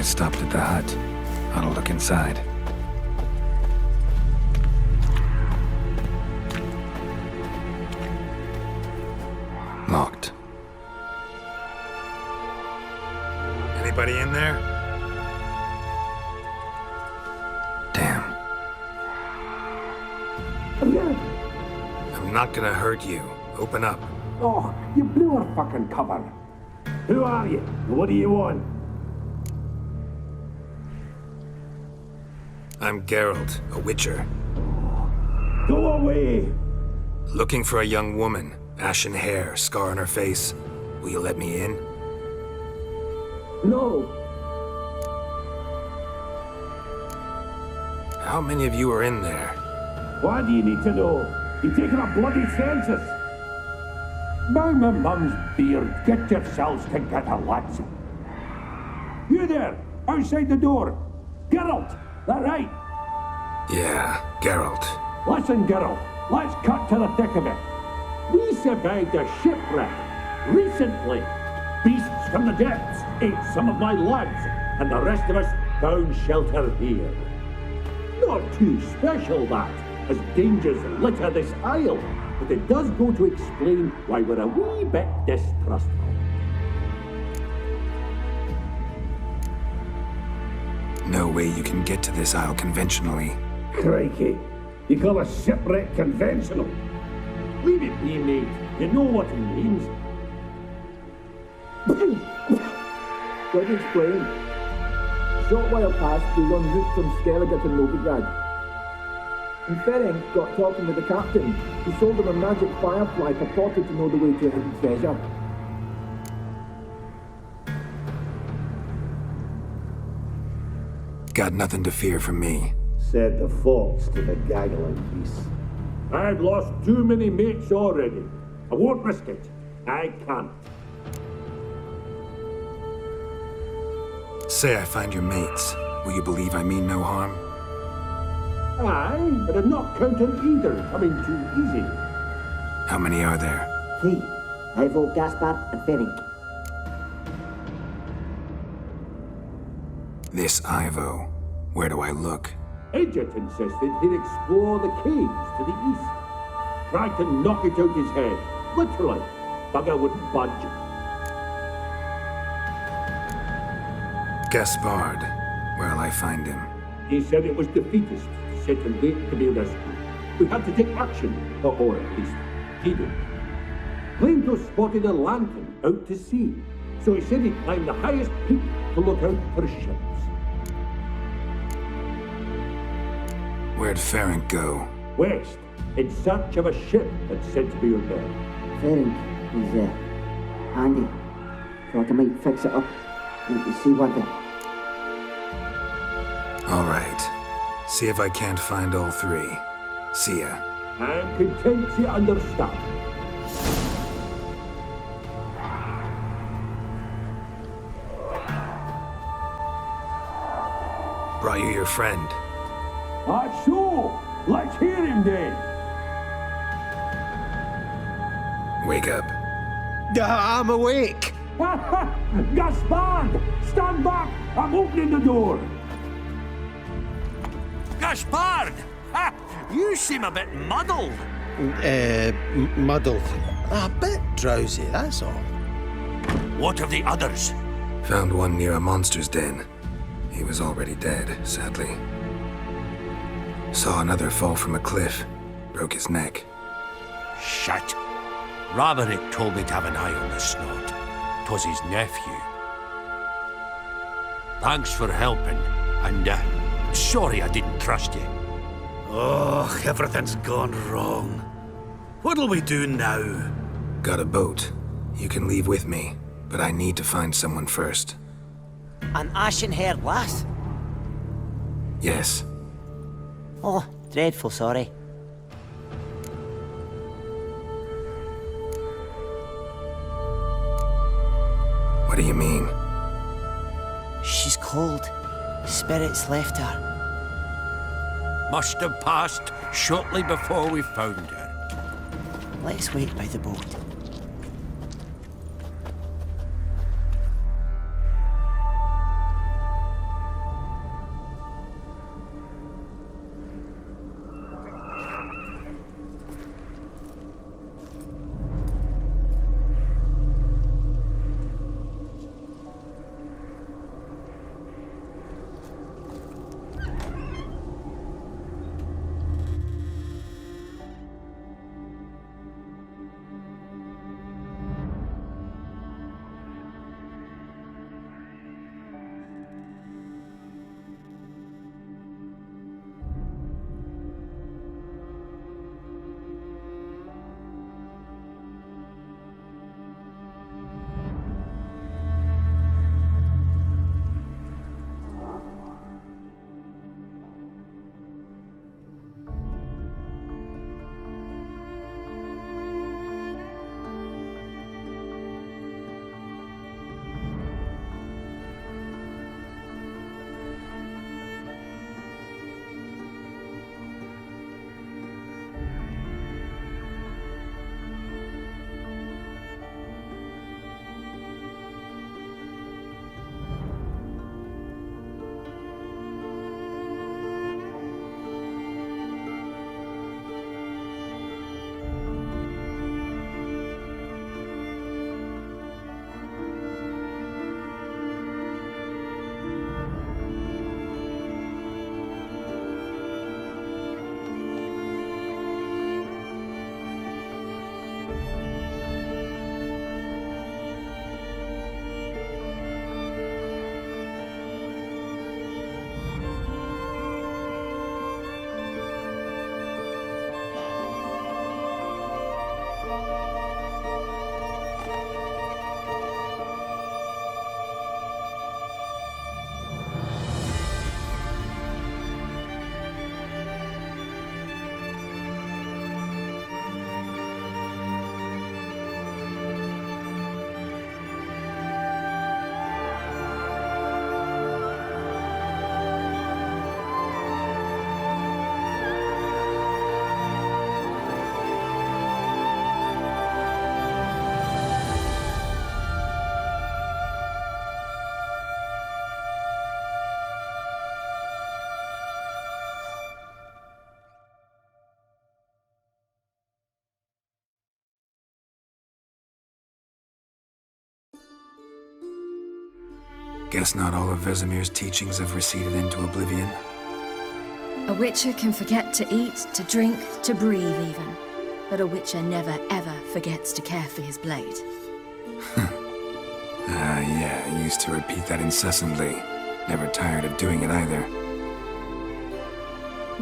stopped at the hut. Ought to look inside. Locked. Anybody in there? Damn. I'm not gonna hurt you. Open up. Oh, you blew our fucking cover. Who are you? What do you want? I'm Geralt, a witcher. Go away! Looking for a young woman. Ashen hair, scar on her face. Will you let me in? No. How many of you are in there? Why do you need to know? You're taking a bloody census. By my mum's beard, get yourselves together, lads. You there, outside the door. Geralt, that right? Yeah, Geralt. Listen, Geralt, let's cut to the thick of it. We survived a shipwreck recently. Beasts from the depths ate some of my lads, and the rest of us found shelter here. Not too special, that, as dangers litter this isle, but it does go to explain why we're a wee bit distrustful. No way you can get to this isle conventionally. Crikey, you call a shipwreck conventional? Leave it be, mate. You know what he means. Let me explain. A short while past, we were en route from Skellige to Novigrad. And Ferenc got talking with the captain, who sold him a magic firefly purported to know the way to a hidden treasure. Got nothing to fear from me. Said the fox to the gaggling beast. I've lost too many mates already. I won't risk it. I can't. Say I find your mates. Will you believe I mean no harm? Aye, but I'm not counting either coming too easy. How many are there? 3. Ivo, Gaspard, and Ferenc. This Ivo. Where do I look? Agent insisted he'd explore the caves to the east. Tried to knock it out his head. Literally. Bugger wouldn't budge. Gaspard. Where'll I find him? He said it was defeatist, set and wait to be rescued. We had to take action, or at least he did. Claimed to have spotted a lantern out to sea, so he said he'd climb the highest peak to look out for ships. Where'd Ferenc go? West, in search of a ship that's said to be out there. Ferenc is handy. Thought I might fix it up. Need to see what the... All right. See if I can't find all 3. See ya. I'm content to understand. Brought you your friend. That's so. Let's hear him then. Wake up. I'm awake. Gaspard! Stand back! I'm opening the door. Gaspard! Ha! You seem a bit muddled. Muddled. A bit drowsy, that's all. What of the others? Found one near a monster's den. He was already dead, sadly. Saw another fall from a cliff. Broke his neck. Shit. Raverick told me to have an eye on the snot. 'Twas his nephew. Thanks for helping, and sorry I didn't trust you. Oh, everything's gone wrong. What'll we do now? Got a boat. You can leave with me, but I need to find someone first. An ashen-haired lass? Yes. Oh, dreadful sorry. What do you mean? She's cold. Spirits left her. Must have passed shortly before we found her. Let's wait by the boat. Guess not all of Vesemir's teachings have receded into oblivion. A witcher can forget to eat, to drink, to breathe even. But a witcher never ever forgets to care for his blade. Yeah, I used to repeat that incessantly. Never tired of doing it either.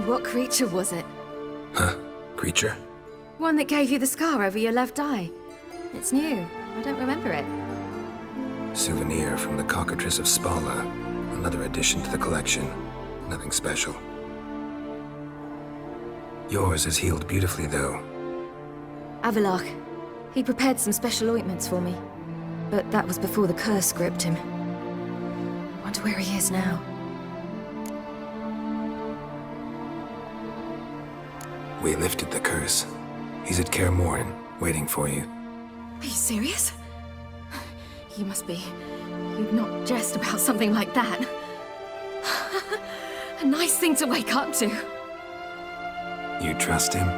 What creature was it? Huh? Creature? One that gave you the scar over your left eye. It's new. I don't remember it. Souvenir from the Cockatrice of Spala. Another addition to the collection. Nothing special. Yours has healed beautifully, though. Avalach. He prepared some special ointments for me. But that was before the curse gripped him. Wonder where he is now. We lifted the curse. He's at Kaer Morhen, waiting for you. Are you serious? You must be. You'd not jest about something like that. A nice thing to wake up to. You trust him?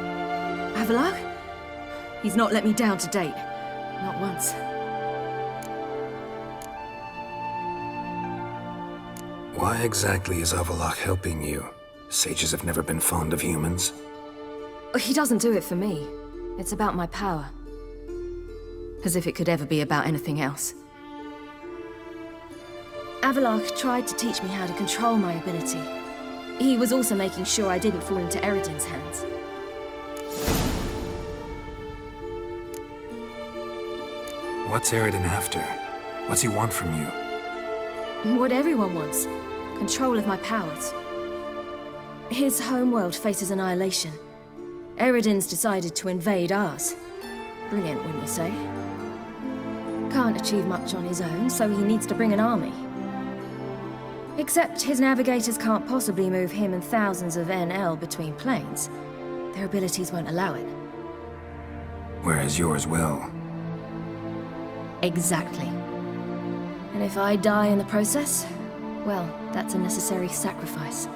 Avalach? He's not let me down to date. Not once. Why exactly is Avalach helping you? Sages have never been fond of humans. He doesn't do it for me. It's about my power. As if it could ever be about anything else. Avalach tried to teach me how to control my ability. He was also making sure I didn't fall into Eredin's hands. What's Eredin after? What's he want from you? What everyone wants. Control of my powers. His homeworld faces annihilation. Eredin's decided to invade ours. Brilliant, wouldn't you say? Can't achieve much on his own, so he needs to bring an army. Except his navigators can't possibly move him and thousands of NL between planes. Their abilities won't allow it. Whereas yours will. Exactly. And if I die in the process, well, that's a necessary sacrifice.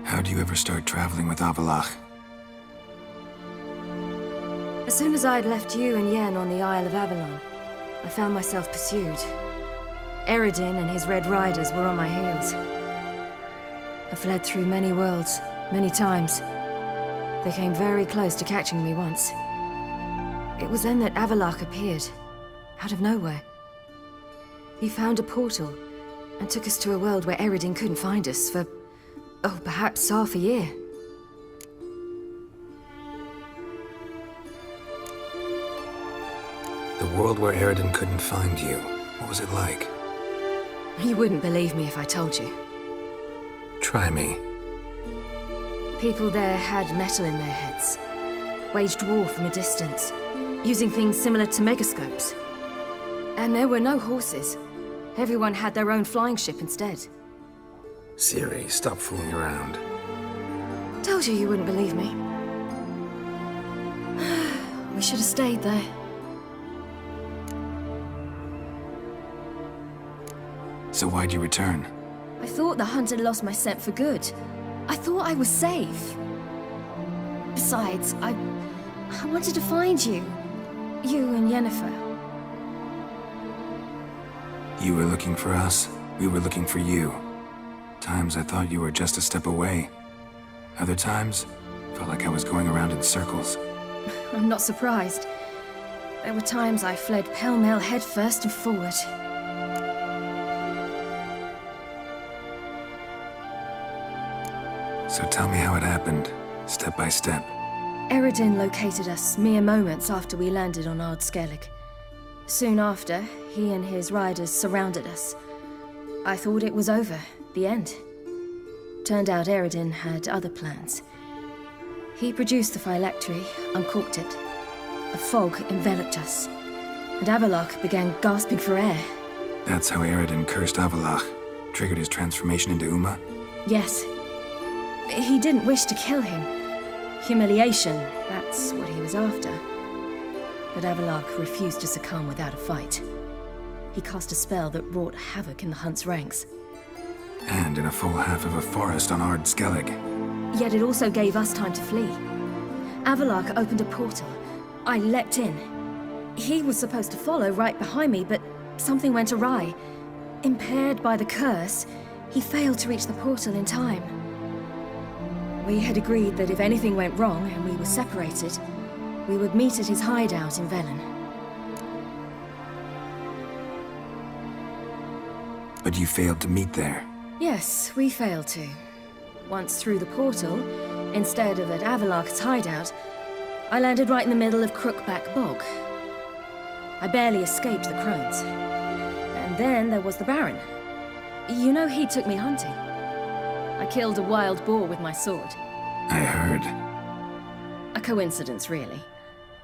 How do you ever start traveling with Avalach? As soon as I'd left you and Yen on the Isle of Avalon, I found myself pursued. Eredin and his Red Riders were on my heels. I fled through many worlds, many times. They came very close to catching me once. It was then that Avalach appeared, out of nowhere. He found a portal, and took us to a world where Eredin couldn't find us for, oh, perhaps half a year. The world where Eredin couldn't find you. What was it like? You wouldn't believe me if I told you. Try me. People there had metal in their heads, waged war from a distance, using things similar to megascopes. And there were no horses. Everyone had their own flying ship instead. Ciri, stop fooling around. Told you wouldn't believe me. We should have stayed there. So why'd you return? I thought the hunt had lost my scent for good. I thought I was safe. Besides, I wanted to find you. You and Yennefer. You were looking for us. We were looking for you. Times I thought you were just a step away. Other times, felt like I was going around in circles. I'm not surprised. There were times I fled pell-mell headfirst and forward. So tell me how it happened, step by step. Eredin located us mere moments after we landed on Ard Skellig. Soon after, he and his riders surrounded us. I thought it was over, the end. Turned out Eredin had other plans. He produced the phylactery, uncorked it. A fog enveloped us, and Avalach began gasping for air. That's how Eredin cursed Avalach, triggered his transformation into Uma? Yes. He didn't wish to kill him. Humiliation, that's what he was after. But Avalach refused to succumb without a fight. He cast a spell that wrought havoc in the Hunt's ranks. And in a full half of a forest on Ard Skellig. Yet it also gave us time to flee. Avalach opened a portal. I leapt in. He was supposed to follow right behind me, but something went awry. Impaired by the curse, he failed to reach the portal in time. We had agreed that if anything went wrong and we were separated, we would meet at his hideout in Velen. But you failed to meet there. Yes, we failed to. Once through the portal, instead of at Avalok's hideout, I landed right in the middle of Crookback Bog. I barely escaped the crones. And then there was the Baron. You know, he took me hunting. I killed a wild boar with my sword. I heard. A coincidence, really.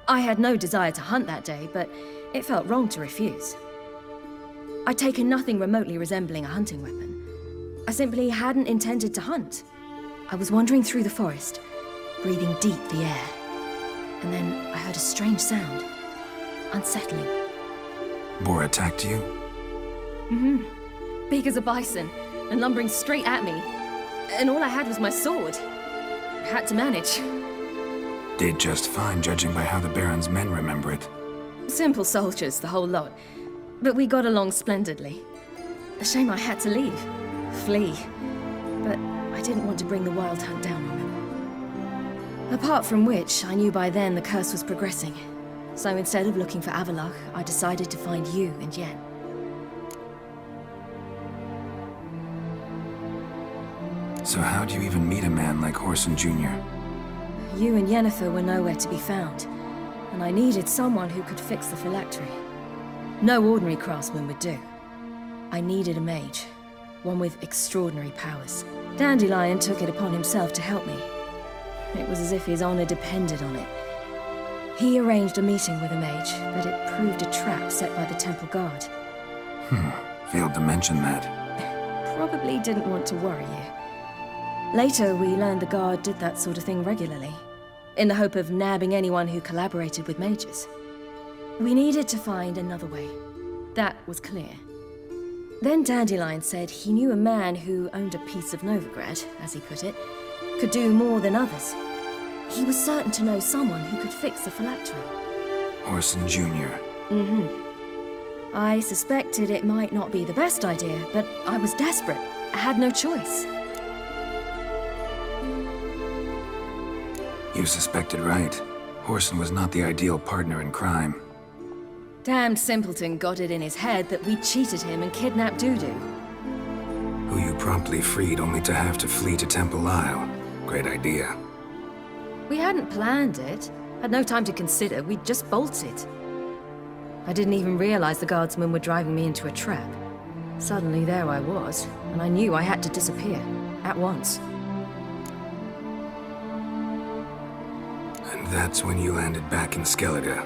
I had no desire to hunt that day, but it felt wrong to refuse. I'd taken nothing remotely resembling a hunting weapon. I simply hadn't intended to hunt. I was wandering through the forest, breathing deep the air. And then I heard a strange sound. Unsettling. Boar attacked you? Mm-hmm. Big as a bison, and lumbering straight at me. And all I had was my sword. I had to manage. Did just fine, judging by how the Baron's men remember it. Simple soldiers, the whole lot. But we got along splendidly. A shame I had to leave. Flee. But I didn't want to bring the wild hunt down on them. Apart from which, I knew by then the curse was progressing. So instead of looking for Avalok, I decided to find you and Yen. So how'd you even meet a man like Horson Jr.? You and Yennefer were nowhere to be found, and I needed someone who could fix the phylactery. No ordinary craftsman would do. I needed a mage, one with extraordinary powers. Dandelion took it upon himself to help me. It was as if his honor depended on it. He arranged a meeting with a mage, but it proved a trap set by the temple guard. Failed to mention that. Probably didn't want to worry you. Later, we learned the guard did that sort of thing regularly, in the hope of nabbing anyone who collaborated with mages. We needed to find another way. That was clear. Then Dandelion said he knew a man who owned a piece of Novigrad, as he put it, could do more than others. He was certain to know someone who could fix the phylactery. Horson Jr. Mm-hmm. I suspected it might not be the best idea, but I was desperate. I had no choice. You suspected right. Horson was not the ideal partner in crime. Damned simpleton got it in his head that we cheated him and kidnapped Dudu. Who you promptly freed only to have to flee to Temple Isle. Great idea. We hadn't planned it. Had no time to consider. We just bolted. I didn't even realize the guardsmen were driving me into a trap. Suddenly there I was, and I knew I had to disappear. At once. And that's when you landed back in Skellige.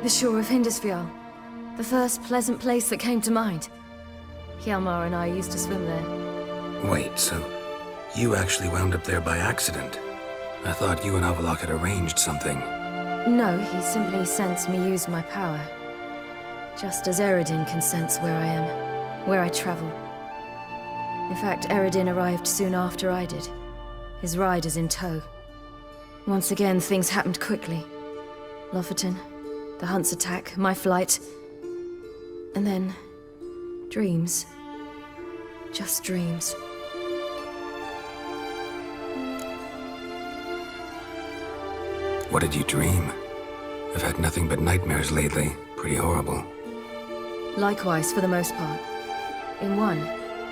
The shore of Hindisfjall. The first pleasant place that came to mind. Hjalmar and I used to swim there. Wait, so you actually wound up there by accident? I thought you and Avalok had arranged something. No, he simply sensed me use my power. Just as Eredin can sense where I am, where I travel. In fact, Eredin arrived soon after I did. His riders in tow. Once again, things happened quickly. Lofoten, the hunt's attack, my flight. And then... dreams. Just dreams. What did you dream? I've had nothing but nightmares lately. Pretty horrible. Likewise, for the most part. In one,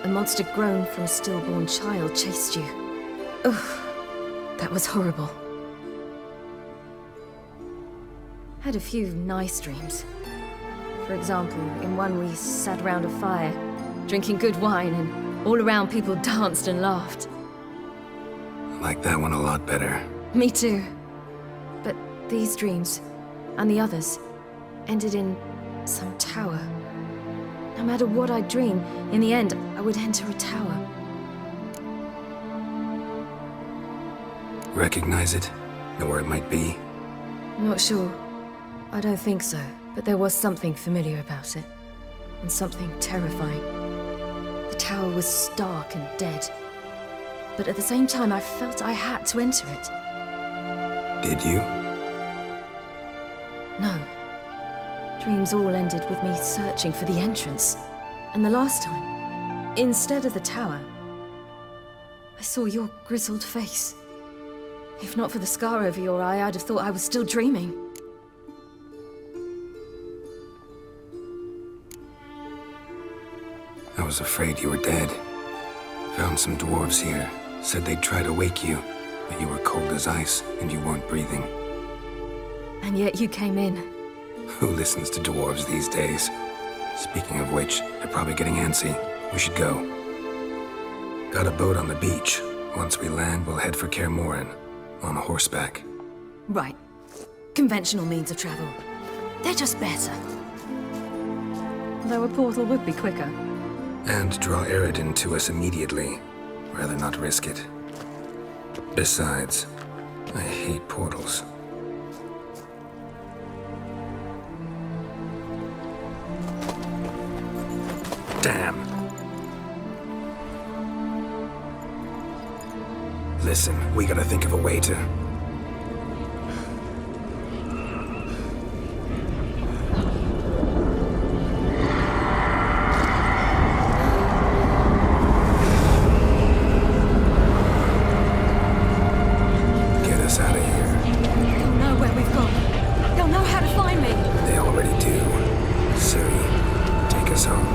a monster grown from a stillborn child chased you. Ugh, that was horrible. Had a few nice dreams. For example, in one we sat around a fire, drinking good wine, and all around people danced and laughed. I like that one a lot better. Me too. But these dreams, and the others, ended in some tower. No matter what I dream, in the end, I would enter a tower. Recognize it? Know where it might be? Not sure. I don't think so, but there was something familiar about it. And something terrifying. The tower was stark and dead. But at the same time, I felt I had to enter it. Did you? No. Dreams all ended with me searching for the entrance. And the last time, instead of the tower, I saw your grizzled face. If not for the scar over your eye, I'd have thought I was still dreaming. I was afraid you were dead. Found some dwarves here. Said they'd try to wake you, but you were cold as ice and you weren't breathing. And yet you came in. Who listens to dwarves these days? Speaking of which, they're probably getting antsy. We should go. Got a boat on the beach. Once we land, we'll head for Kaer Morhen. On horseback. Right. Conventional means of travel. They're just better. Though a portal would be quicker. And draw Eredin to us immediately. Rather not risk it. Besides, I hate portals. Damn. Listen, we gotta think of a way to... get us out of here. They'll know where we've gone. They'll know how to find me. They already do. Ciri, take us home.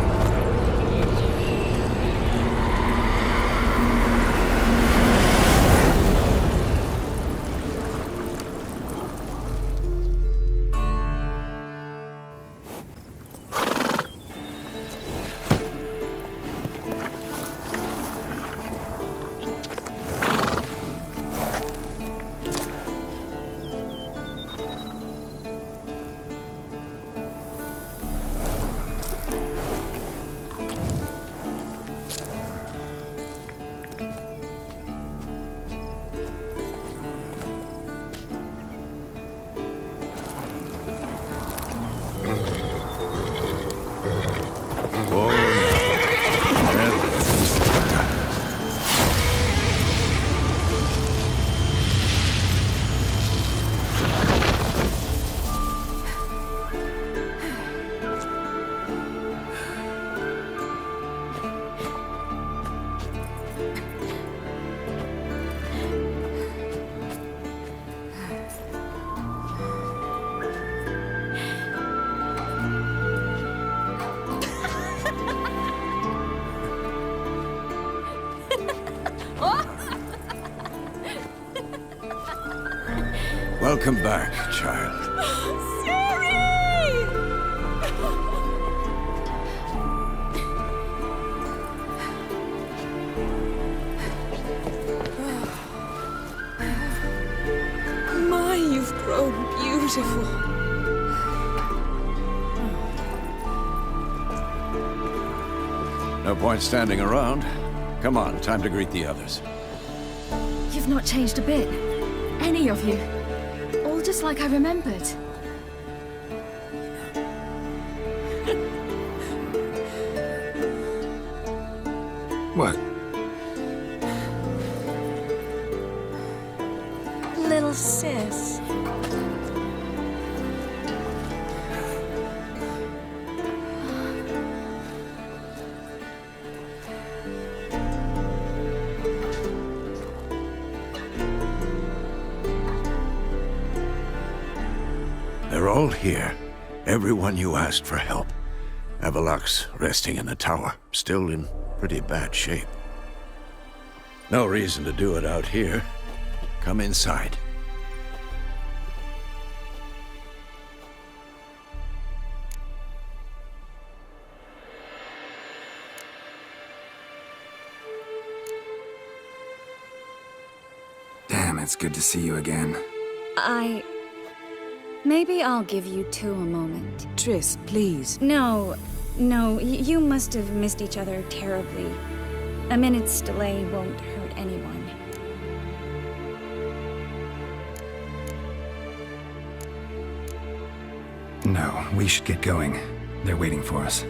Welcome back, child. My, you've grown beautiful. No point standing around. Come on, time to greet the others. You've not changed a bit. Any of you. All just like I remembered. What? Little sis. They're all here. Everyone you asked for help. Avalok's resting in the tower, still in pretty bad shape. No reason to do it out here. Come inside. Damn, it's good to see you again. Maybe I'll give you two a moment. Triss, please. No, you must have missed each other terribly. A minute's delay won't hurt anyone. No, we should get going. They're waiting for us.